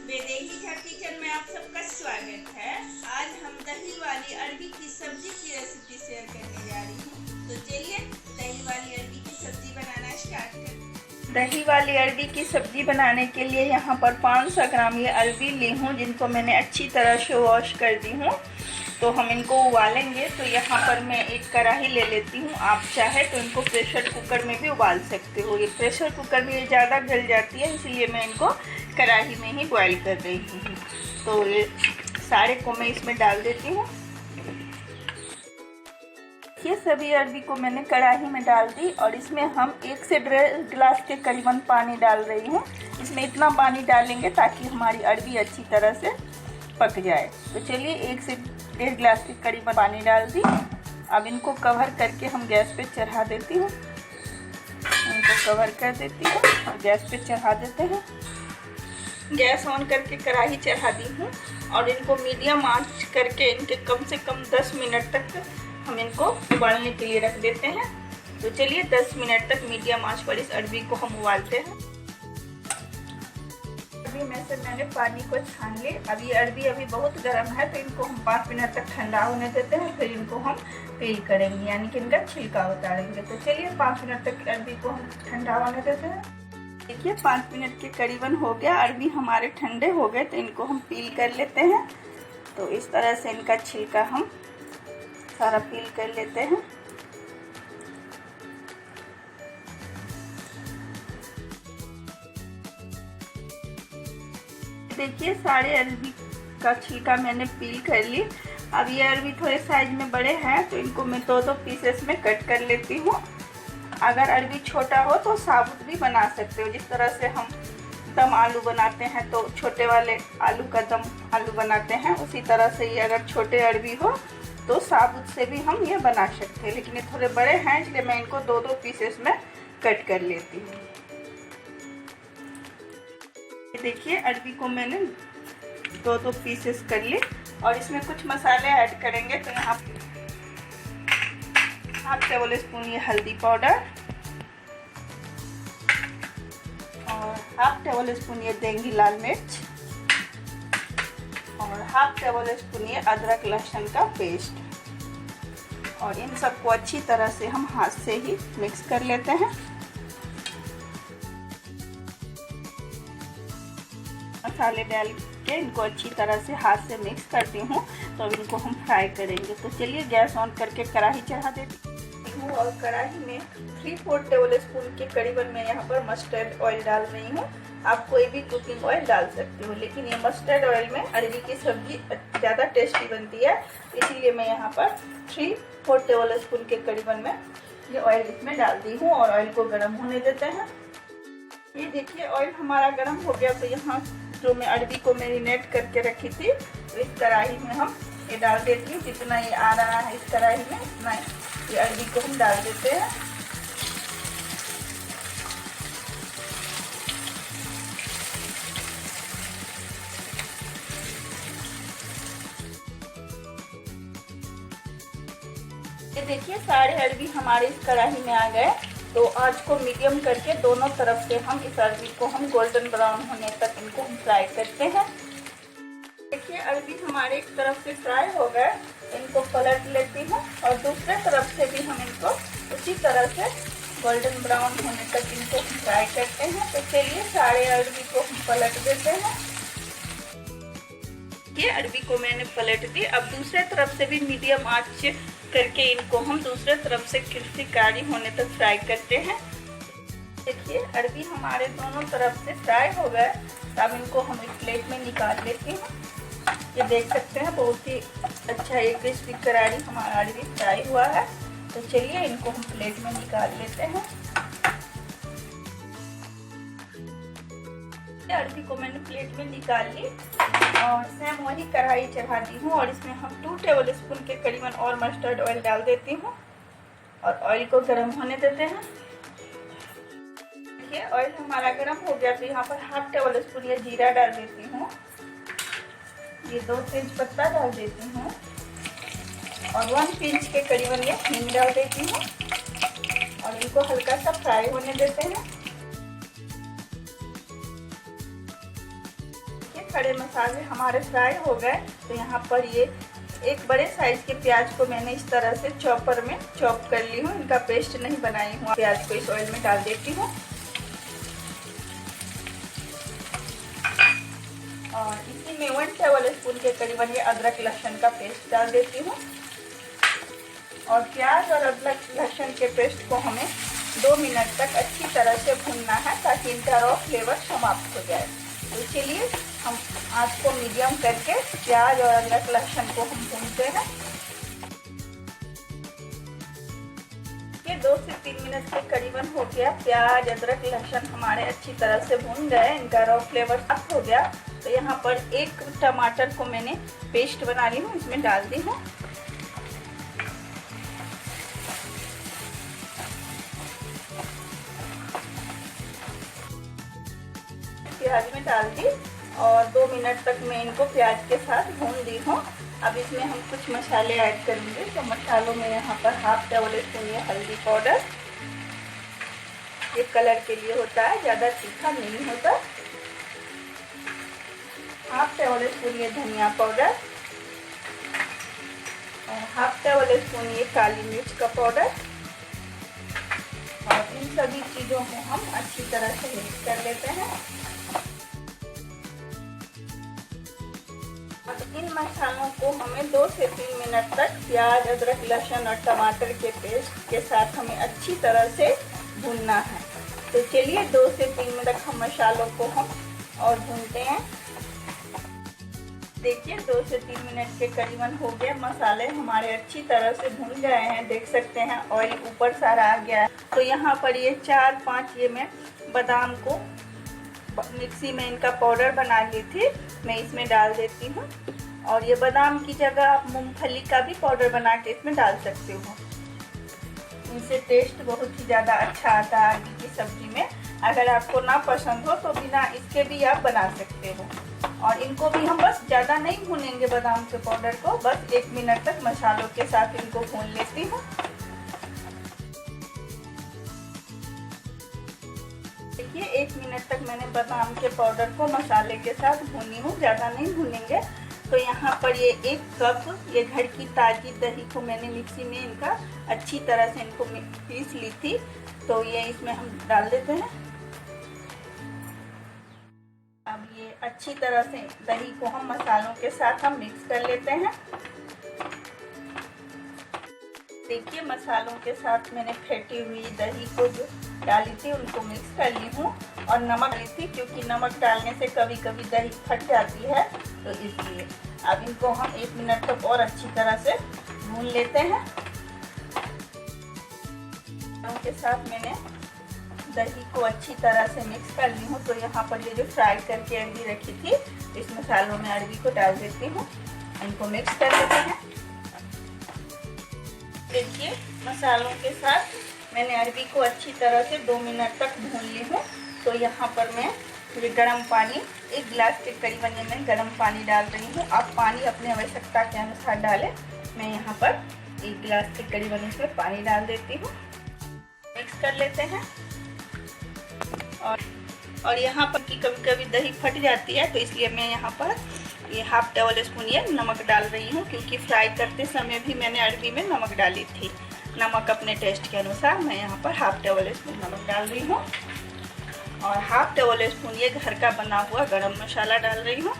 वैदेही झट किचन में आप सबका स्वागत है। आज हम दही वाली अरबी की सब्जी की रेसिपी शेयर करने जा रही हूँ। तो चलिए दही वाली अरबी की सब्जी बनाना स्टार्ट करते हैं। दही वाली अरबी की सब्जी बनाने के लिए यहाँ पर 500 ग्राम ये अरबी ली हूँ, जिनको मैंने अच्छी तरह से वॉश कर दी हूँ। तो हम इनको उबालेंगे। तो यहाँ पर मैं एक कढ़ाई ले लेती हूँ। आप चाहे तो इनको प्रेशर कुकर में भी उबाल सकते हो। ये प्रेशर कुकर में ये ज़्यादा गल जाती है, इसलिए मैं इनको कढ़ाई में ही बॉईल कर रही हूँ। तो ये सारे को मैं इसमें डाल देती हूँ। ये सभी अरबी को मैंने कढ़ाई में डाल दी और इसमें हम 1 से 1.5 गिलास के करीबन पानी डाल रही हूँ। इसमें इतना पानी डालेंगे ताकि हमारी अरबी अच्छी तरह से पक जाए। तो चलिए 1 से 1.5 गिलास के करीबन पानी डाल दी। अब इनको कवर करके हम गैस पे चढ़ा देती हूँ। इनको कवर कर देती हूँ और गैस पे चढ़ा देते हैं। गैस ऑन करके कढ़ाई चढ़ा दी हूँ और इनको मीडियम आंच करके इनके कम से कम 10 मिनट तक हम इनको उबालने के लिए रख देते हैं। तो चलिए 10 मिनट तक मीडियम आंच पर इस अरबी को हम उबालते हैं। अरबी में से मैंने पानी को छान ली। अब ये अरबी अभी बहुत गर्म है, तो इनको हम 5 मिनट तक ठंडा होने देते हैं। फिर इनको हम पील करेंगे, यानी कि इनका छिलका उतारेंगे। तो चलिए 5 मिनट तक अरबी को हम ठंडा होने देते हैं। देखिए 5 मिनट के करीबन हो गया, अरबी हमारे ठंडे हो गए। तो इनको हम पील कर लेते हैं। तो इस तरह से इनका छिलका हम सारा पील कर लेते हैं। देखिए सारे अरबी का छिलका मैंने पील कर ली। अब ये अरबी थोड़े साइज में बड़े हैं, तो इनको मैं 2-2 पीसेस में कट कर लेती हूँ। अगर अरबी छोटा हो तो साबुत भी बना सकते हो। जिस तरह से हम दम आलू बनाते हैं, तो छोटे वाले आलू का दम आलू बनाते हैं, उसी तरह से ये अगर छोटे अरबी हो तो साबुत से भी हम ये बना सकते हैं। लेकिन ये थोड़े बड़े हैं, इसलिए मैं इनको 2-2 पीसेस में कट कर लेती हूँ। देखिए अरबी को मैंने 2-2 पीसेस कर ली और इसमें कुछ मसाले ऐड करेंगे। तो यहाँ 1/2 टेबल स्पून ये हल्दी पाउडर और 1/2 टेबल स्पून ये देंगी लाल मिर्च और 1/2 टेबल स्पून ये अदरक लहसुन का पेस्ट। और इन सबको अच्छी तरह से हम हाथ से ही मिक्स कर लेते हैं। मसाले डाल के इनको अच्छी तरह से हाथ से मिक्स करती हूँ। तो अब इनको हम फ्राई करेंगे। तो चलिए गैस ऑन करके कढ़ाई चढ़ा देती हूँ और कढ़ाई में 3/4 टेबल स्पून के करीबन मैं यहाँ पर मस्टर्ड ऑयल डाल रही हूँ। आप कोई भी कुकिंग ऑयल डाल सकते हो, लेकिन ये मस्टर्ड ऑयल में अरबी की सब्जी ज़्यादा टेस्टी बनती है, इसीलिए मैं यहाँ पर 3/4 टेबल स्पून के करीबन में ये ऑयल इसमें डाल दी हूँ और ऑयल को गर्म होने देते हैं। ये देखिए ऑयल हमारा गर्म हो गया। तो यहाँ जो मैं अरबी को मैरिनेट करके रखी थी, तो इस कढ़ाई में हम ये डाल देती हूँ। जितना ये आ रहा है इस कढ़ाई में, इतना ये अरबी को हम डाल देते हैं। ये देखिए सारे अरबी हमारे इस कढ़ाई में आ गए। तो आंच को मीडियम करके दोनों तरफ से हम इस अरबी को हम गोल्डन ब्राउन होने तक इनको हम फ्राई करते हैं। देखिए अरबी हमारे एक तरफ से फ्राई हो गए, इनको पलट लेती हूँ और दूसरे तरफ से भी हम इनको उसी तरह से गोल्डन ब्राउन होने तक इनको फ्राई करते हैं। तो चलिए सारे अरबी को हम पलट देते हैं। ये अरबी को मैंने पलट दी। अब दूसरे तरफ से भी मीडियम आंच करके इनको हम दूसरे तरफ से क्रिस्पी कारी होने तक फ्राई करते हैं। देखिए अरबी हमारे दोनों तरफ से फ्राई हो गए। अब इनको हम एक प्लेट में निकाल लेती हूँ। ये देख सकते हैं बहुत ही अच्छा एक क्रिस्पी करारी हमारा अरबी फ्राई हुआ है। तो चलिए इनको हम प्लेट में निकाल लेते हैं। अरबी को मैंने प्लेट में निकाल ली और सेम वही कढ़ाई चढ़ा दी हूँ और इसमें हम 2 टेबल स्पून के करीबन और मस्टर्ड ऑयल डाल देती हूँ और ऑयल को गर्म होने देते हैं। देखिए ऑयल हमारा गर्म हो गया। तो यहाँ पर 1/2 टेबल स्पून ये जीरा डाल देती हूँ। ये 2 तेज पत्ता डाल देती हूँ और 1 पिंच के करीबन ये हींग डाल देती हूँ और इनको हल्का सा फ्राई होने देते हैं। खड़े मसाले हमारे फ्राई हो गए। तो यहाँ पर ये एक बड़े साइज के प्याज को मैंने इस तरह से चॉपर में चॉप कर ली हूँ, इनका पेस्ट नहीं बनाई हूँ। प्याज को इस ऑयल में डाल देती हूँ और इसी में 1 टेबल स्पून के करीबन ये अदरक लहसुन का पेस्ट डाल देती हूँ। और प्याज और अदरक लहसुन के पेस्ट को हमें 2 मिनट तक अच्छी तरह से भूनना है ताकि इनका रॉ फ्लेवर समाप्त हो जाए। तो चलिए हम आँच को मीडियम करके प्याज और अदरक लहसुन को हम भूनते हैं। ये 2 से 3 मिनट के करीबन हो गया। प्याज अदरक लहसुन हमारे अच्छी तरह से भून गए, इनका रॉ फ्लेवर साफ हो गया। तो यहाँ पर 1 टमाटर को मैंने पेस्ट बना ली हूँ, इसमें डाल दी हूँ। प्याज में डाल दी और 2 मिनट तक मैं इनको प्याज के साथ भून दी हूँ। अब इसमें हम कुछ मसाले ऐड करेंगे। तो मसालों में यहाँ पर 1/2 टेबल स्पून ये हल्दी पाउडर, ये कलर के लिए होता है, ज़्यादा तीखा नहीं होता। 1/2 टेबल स्पून ये धनिया पाउडर और 1/2 टेबल स्पून ये काली मिर्च का पाउडर। और इन सभी चीज़ों को हम अच्छी तरह से मिक्स कर लेते हैं। इन मसालों को हमें 2 से 3 मिनट तक प्याज अदरक लहसुन और टमाटर के पेस्ट के साथ हमें अच्छी तरह से भूनना है। तो चलिए 2 से 3 मिनट तक हम मसालों को हम और भूनते हैं। देखिए 2 से 3 मिनट के करीबन हो गए, मसाले हमारे अच्छी तरह से भून गए हैं। देख सकते हैं ऑयल ऊपर सारा आ गया है। तो यहाँ पर ये 4-5 ये मैं बादाम को मिक्सी में इनका पाउडर बना ली थी, मैं इसमें डाल देती हूँ। और ये बादाम की जगह आप मूंगफली का भी पाउडर बना के इसमें डाल सकते हो, इनसे टेस्ट बहुत ही ज़्यादा अच्छा आता है अरबी की सब्जी में। अगर आपको ना पसंद हो तो बिना इसके भी आप बना सकते हो। और इनको भी हम बस ज़्यादा नहीं भूनेंगे, बादाम के पाउडर को बस 1 मिनट तक मसालों के साथ इनको भून लेती हूँ। देखिए 1 मिनट तक मैंने बादाम के पाउडर को मसाले के साथ भूनी हूँ, ज़्यादा नहीं भूनेंगे। तो यहाँ पर ये 1 कप ये घर की ताज़ी दही को मैंने मिक्सी में इनका अच्छी तरह से इनको पीस ली थी। तो ये इसमें हम डाल देते हैं। अब ये अच्छी तरह से दही को हम मसालों के साथ हम मिक्स कर लेते हैं। देखिए मसालों के साथ मैंने फेंटी हुई दही को जो डाली थी उनको मिक्स कर ली हूँ। और नमक ली थी, क्योंकि नमक डालने से कभी कभी दही फट जाती है, तो इसलिए अब इनको हम 1 मिनट तक और अच्छी तरह से भून लेते हैं। के साथ मैंने दही को अच्छी तरह से मिक्स कर ली हूँ। तो यहाँ पर ये जो फ्राई करके अरबी रखी थी, इस मसालों में अरबी को डाल देती हूँ, इनको मिक्स कर लेते हैं। देखिए मसालों के साथ मैंने अरबी को अच्छी तरह से 2 मिनट तक भून ली हूँ। तो यहाँ पर मैं ये गर्म पानी 1 गिलास के करीबन ये मैं गर्म पानी डाल रही हूँ। आप पानी अपने आवश्यकता के अनुसार डालें। मैं यहाँ पर 1 गिलास के करीबन इसमें पानी डाल देती हूँ, मिक्स कर लेते हैं। और यहाँ पर कि कभी कभी दही फट जाती है, तो इसलिए मैं यहाँ पर ये 1/2 टेबल स्पून ये नमक डाल रही हूँ, क्योंकि फ्राई करते समय भी मैंने अरबी में नमक डाली थी। नमक अपने टेस्ट के अनुसार मैं यहाँ पर 1/2 टेबल स्पून नमक डाल रही हूँ। और 1/2 टेबल स्पून ये घर का बना हुआ गरम मसाला डाल रही हूँ।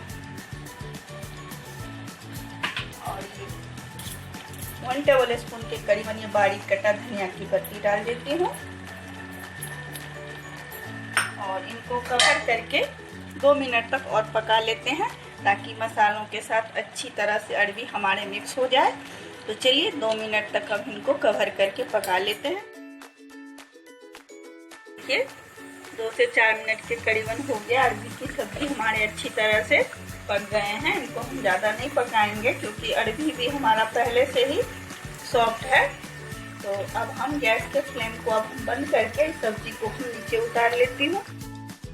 और ये 1 टेबल स्पून के करीबन ये बारीक कटा धनिया की पत्ती डाल देती हूँ। और इनको कवर करके 2 मिनट तक और पका लेते हैं, ताकि मसालों के साथ अच्छी तरह से अरबी हमारे मिक्स हो जाए। तो चलिए 2 मिनट तक अब इनको कवर करके पका लेते हैं। देखिए 2 से 4 मिनट के करीबन हो गया। अरबी की सब्जी हमारे अच्छी तरह से पक गए हैं। इनको हम ज़्यादा नहीं पकाएंगे, क्योंकि अरबी भी हमारा पहले से ही सॉफ्ट है। तो अब हम गैस के फ्लेम को अब बंद करके इस सब्जी को हम नीचे उतार लेती हूँ।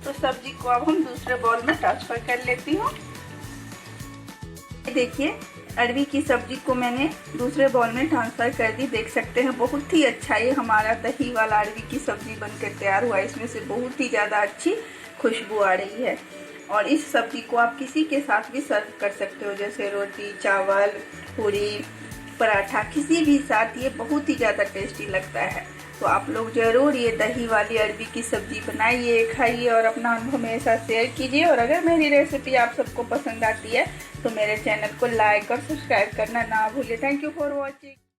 तो सब्जी को अब हम दूसरे बाउल में ट्रांसफ़र कर लेती हूँ। देखिए अरबी की सब्जी को मैंने दूसरे बाउल में ट्रांसफ़र कर दी। देख सकते हैं बहुत ही अच्छा ये हमारा दही वाला अरबी की सब्जी बनकर तैयार हुआ है। इसमें से बहुत ही ज़्यादा अच्छी खुशबू आ रही है। और इस सब्जी को आप किसी के साथ भी सर्व कर सकते हो, जैसे रोटी, चावल, पूरी, पराठा, किसी भी साथ ये बहुत ही ज़्यादा टेस्टी लगता है। तो आप लोग ज़रूर ये दही वाली अरबी की सब्ज़ी बनाइए, खाइए और अपना अनुभव मेरे साथ शेयर कीजिए। और अगर मेरी रेसिपी आप सबको पसंद आती है तो मेरे चैनल को लाइक और सब्सक्राइब करना ना भूलिए। Thank you for watching.